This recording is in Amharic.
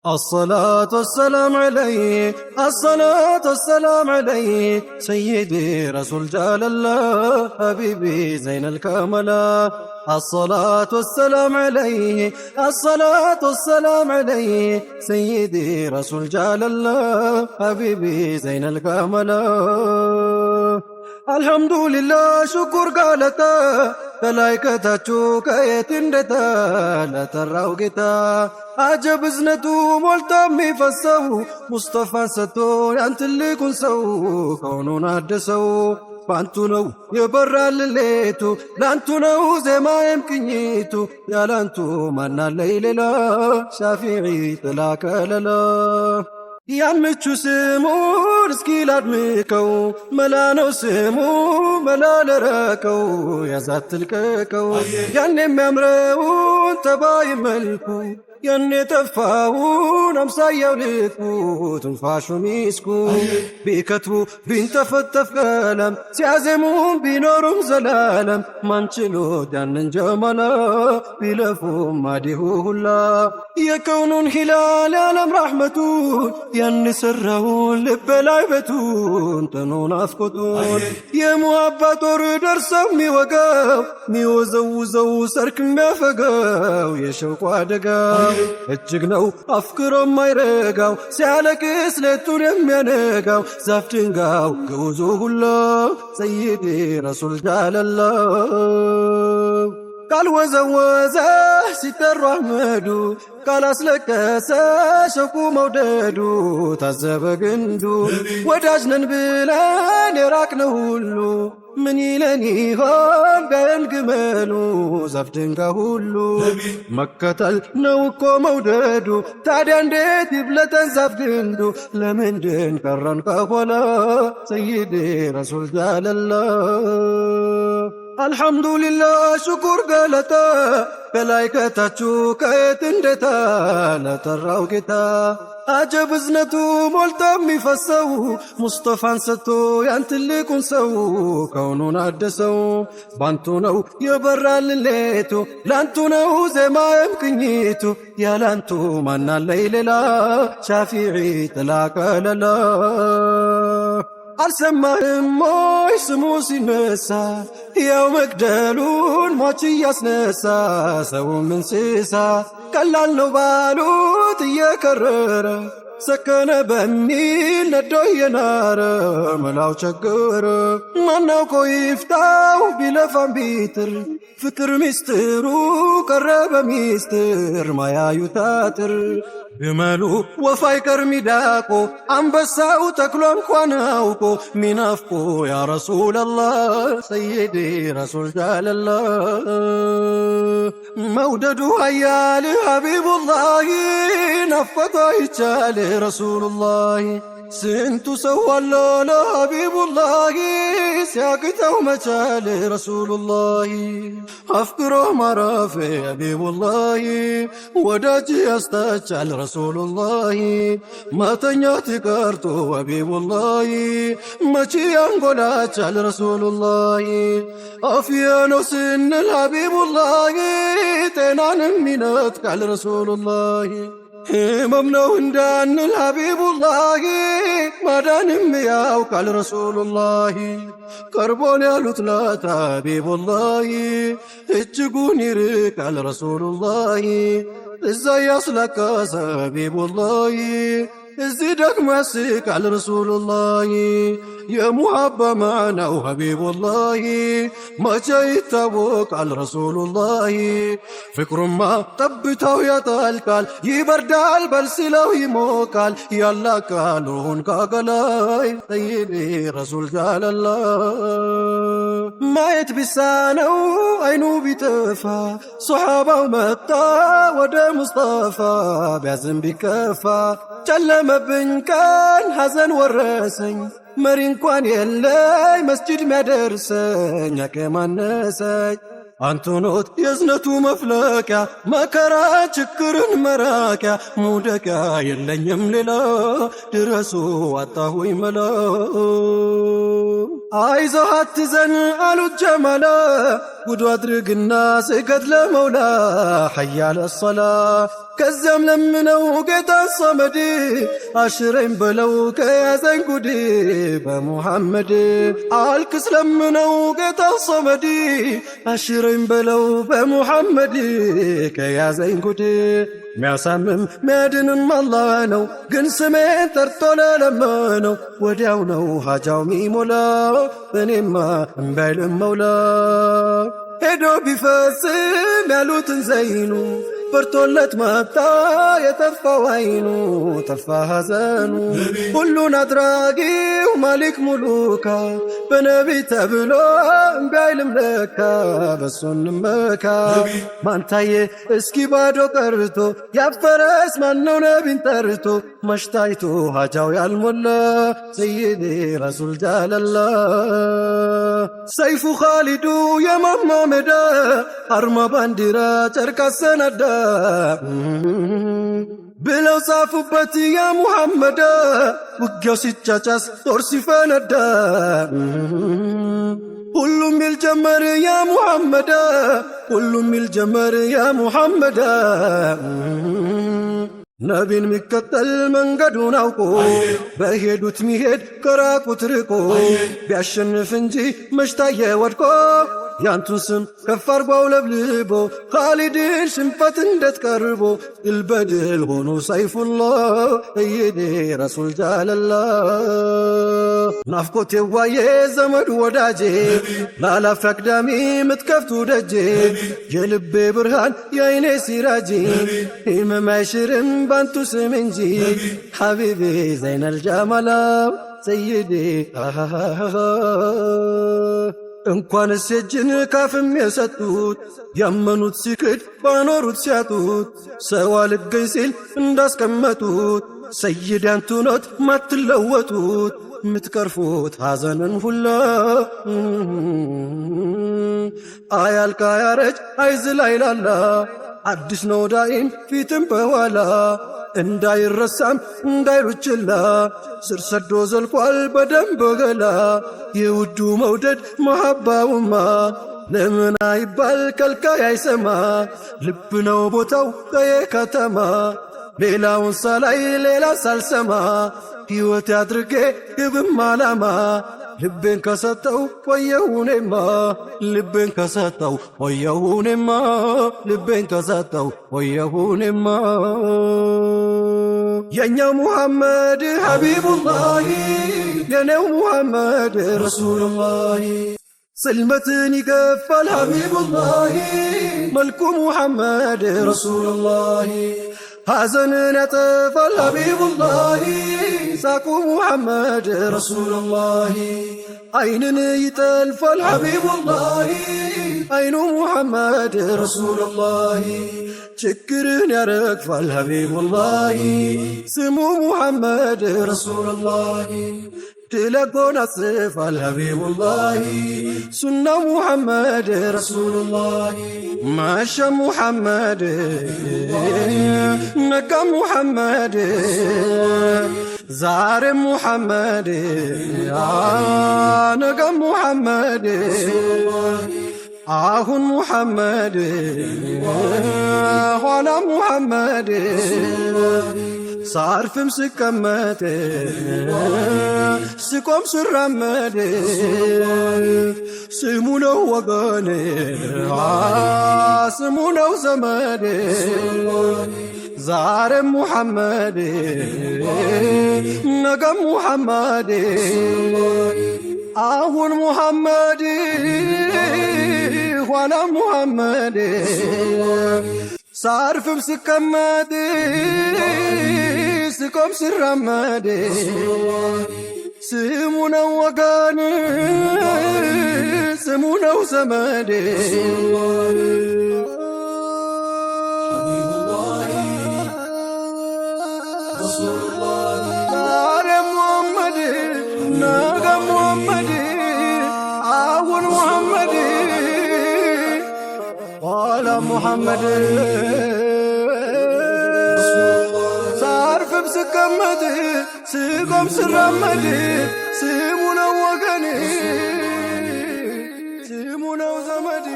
الصلاة والسلام عليه الصلاة والسلام عليه سيدي رسول جلال الله حبيبي زين الكملا الصلاة والسلام عليه الصلاة والسلام عليه سيدي رسول جلال الله حبيبي زين الكملا الحمد لله شكر قالتا ملائكتاچو كايت اندتا لتراو ጌታ عجب ازنتو مولتا ميفسو مصطفى ستو يانت اللي كن سو كونون عدسو بانتو نو يبرال الليتو لانتو نو زي ما يمكنيتو يا لانتو مانا الليلة شافعي تلاك للا ያምቹ ስሙን እስኪ ላድምቀው መላ ነው ስሙ መላ ለረከው ያዛት ልቀቀው ያን የሚያምረውን ተባይ መልኩ ያን የጠፋውን አምሳያው ልኩ ትንፋሹ ሚስኩ ቢከትቡ ቢንተፈተፍ ቀለም ሲያዜሙም ቢኖሩም ዘላለም ማንችሎት ያንን ጀማላ ቢለፉም ማዲሁ ሁላ የከውኑን ሂላል ያለም ራሕመቱን ያን ሰራውን ልብ ላይ ቤቱን ጥኑን አስቆጡን የሙሀባ ጦር ደርሰው ሚወጋው ሚወዘውዘው ሰርክ ሚያፈጋው የሸውቁ አደጋ እጅግ ነው አፍክሮ ማይረጋው ሲያለቅስ ሌቱን የሚያነጋው ዛፍ ድንጋው ግውዙ ሁላ ሰይዲ ረሱል ጃለላህ ካልወዘወዘ ሲጠሩ አህመዱ ካላስለቀሰ ሸውቁ መውደዱ ታዘበ ግንዱ ወዳጅ ነን ብለን የራቅነው ሁሉ ምን ይለን ይሆን ቢያየን ግመሉ ዛፍ ድንጋይ ሁሉ መከተል ነው እኮ መውደዱ ታዲያ እንዴት ይብለጠን ዛፍ ግንዱ ለምንድን ቀረን ከኋላ ሰይዲ ረሱል ጃለላህ الحمد لله شكر قالتا ملائكتاچو كايت اندتا لتراو ጌታ عجب ازنتو مولتا ميفسو مصطفى ستو يانت اللي كن سو كونون عدسو بانتو نو يبرال الليتو لانتو نو زي ما يمكنيتو يا لانتو مانا الليلة شافعي تلاك للا አልሰማህም ሞይ ስሙ ሲነሳ ያው መግደሉን ሞች እያስነሳ ሰውም እንስሳ ቀላል ነው ባሉት እየከረረ ሰከነ በሚል ነዶ የናረ መላው ቸገረ ማናውቆ ይፍታው ቢለፋም ቢጥር ፍቅር ሚስጥሩ ቀረበ ሚስጥር ማያዩት አጥር ግመሉ ወፍ አይቀር ሚዳቆ አንበሳው ተክሎ እንኳን አውቆ ሚናፍቆ ያ ረሱለላህ ሰይዲ ረሱል ጃለላህ መውደዱ ሀያል ሀቢቡላህ ናፈቆ ይቻል ረሱሉላህ ስንቱ ሰው አለ ለሀቢቡላህ ሲያቅተው መቻል ረሱሉላህ አፍቅሮ ማረፍ ሀቢቡላህ ወዳጅ ያስታቻል ረሱሉላህ ማተኛት ቀርቶ ሀቢቡላህ መቼ ያንጎላቻል ረሱሉላህ አፍያ ነው ስንል ሀቢቡላህ ጤናንም ይነጥቃል ረሱሉላህ ህመም ነው እንዳንል ሀቢቡላህ ማዳንም ያውቃል ረሱሉላህ ቀርቦን ያሉት ላት ሀቢቡላህ እጅጉን ይርቃል ረሱሉላህ እዛ ያስለቀሰ ሀቢቡላህ እዚህ ደግሞ ያስቃል ረሱሉላህ የሙሀባ ማዕናው ሀቢቡላህ መቼ ይታወቃል ረሱሉላህ ፍቅሩማ ጠብታው ያጠልቃል ይበርዳል በልሲለው ይሞቃል ያላቃሉን ካገላይ ሰይዲ ረሱል ጃለላህ ማየት ቢሳነው አይኑ ቢጠፋ ሶሓባው መጣ ወደ ሙስጠፋ ቢያዝን ቢከፋ ጨለመብኝ ቀን ሐዘን ወረሰኝ መሪ እንኳን የለኝ መስጂድ ሚያደርሰኝ አቅማነሰኝ አንቱኖት የዝነቱ መፍለቂያ መከራ ችግርን መራቂያ ሙደቂያ የለኝም ሌላ ድረሱ አጣሁኝ መላ አይዞህ አትዘን አሉት ጀማላ ውዱ አድርግና ስገድ ለመውላ ሐያለ ሰላ ከዚያም ለምነው ጌታን ሰመድ አሽረኝ በለው ከያዘኝ ጉድ በሙሐመድ አልክስ ለምነው ጌታን ሰመድ አሽረኝ በለው በሙሐመድ ከያዘኝ ጉድ ሚያሳምም ሚያድንም አላህ ነው ግን ስሜን ጠርቶ ለለመነው ወዲያው ነው ሐጃው ሚሞላ እኔማ እምባይልም መውላ ሄዶ ቢፈጽም ያሉትን ዘይኑ በርቶለት መጣ የጠፋው አይኑ ጠፋ ሐዘኑ ሁሉን አድራጊው ማሊክ ሙሉካ በነቢ ተብሎ እምቢ አይልም ለካ በሱን መካ ማንታየ እስኪ ባዶ ቀርቶ ያፈረስ ማነው ነቢን ጠርቶ መሽታይቶ ሐጃው ያልሞላ ሰይዲ ረሱል ጃለላ ሰይፉ ኻሊዱ የማማ ሜዳ አርማ ባንዲራ ጨርቅ አሰናዳ ብለው ጻፉበት ያ ሙሐመድ ውጊያው ሲጫጫስ ጦር ሲፈነዳ ሁሉም ይል ጀመር ያ ሙሐመድ ሁሉም ይል ጀመር ያ ሙሐመድ ነቢን ሚከተል መንገዱን አውቆ በሄዱት ሚሄድ ከራቁት ርቆ ቢያሸንፍ እንጂ መሽታየ ወድቆ ያንቱን ስም ከፍ አርጓው ለብልቦ ኻሊድን ሽንፈት እንዴት ቀርቦ ድል በድል ሆኖ ሰይፉላህ ሰይዲ ረሱል ጃለላ ናፍቆቴ ዋዬ ዘመድ ወዳጄ ላላፍ አቅዳሚ ምትከፍቱ ደጄ የልቤ ብርሃን የአይኔ ሲራጂ ህመም አይሽርም ባንቱ ስም እንጂ ሐቢቢ ዘይነል ጀማላ ሰይዲ እንኳንስ እጅን ካፍም የሰጡት ያመኑት ሲክድ ባኖሩት ሲያጡት ሰው አልገኝ ሲል እንዳስቀመጡት ሰይድ ያንቱ ኖት ማትለወጡት ምትቀርፉት ሐዘንን ሁላ አያልቅ አያረጅ አይዝል አይላላ አዲስ ነው ዳኢም ፊትም በኋላ እንዳይረሳም እንዳይሩችላ ስር ሰዶ ዘልቋል በደንብ ገላ የውዱ መውደድ መሐባውማ ለምን አይባል ከልካይ አይሰማ ልብ ነው ቦታው ከየከተማ ሌላውን ሳላይ ሌላ ሳልሰማ ሕይወት ያድርጌ ግብም ዓላማ ልቤን ከሰጠው ወየሁኔማ ልቤን ከሰጠው ወየሁኔማ ልቤን ከሰጠው ወየሁኔማ የኛው ሙሐመድ ሐቢቡላህ የኔው ሙሐመድ ረሱሉላህ ጽልመትን ይገፋል ሐቢቡላህ መልኩ ሙሐመድ ረሱሉላህ ሐዘንን ያጠፋል ሐቢቡላህ ሳቁ ሙሐመድ ረሱሉላህ አይንን ይጠልፋል ሐቢቡላህ አይኑ ሙሐመድ ረሱሉላህ ችግርን ያረግፋል ሐቢቡላህ ስሙ ሙሐመድ ረሱሉላህ ድል ያጎናጽፋል ሐቢቡላህ ሱና ሙሐመድ ረሱሉላህ ማሻ ሙሐመድ ነጋ ሙሐመድ ዛሬ ሙሐመድ ነገ ሙሐመድ አሁን ሙሐመድ ኋላ ሙሐመድ ሳርፍም ስቀመጥ ስቆም ስራመድ ስሙ ነው ወገኔ ስሙ ነው ዘመዴ ዛሬ ሙሐመድ ነገ ሙሐመድ አሁን ሙሐመድ ኋላ ሙሐመድ ሳርፍም ስቀመጥ ስቆም ስራመድ ስሙ ነው ወገን ስሙ ነው ዘመዴ ዛሬ ሙሐመድ ነገ ሙሐመድ አሁን ሙሐመድ ኋላ ሙሐመድ ሳርፍም ስቀመጥ ስቆም ስራመድ ስሙ ነው ወገኔ ስሙ ነው ዘመዴ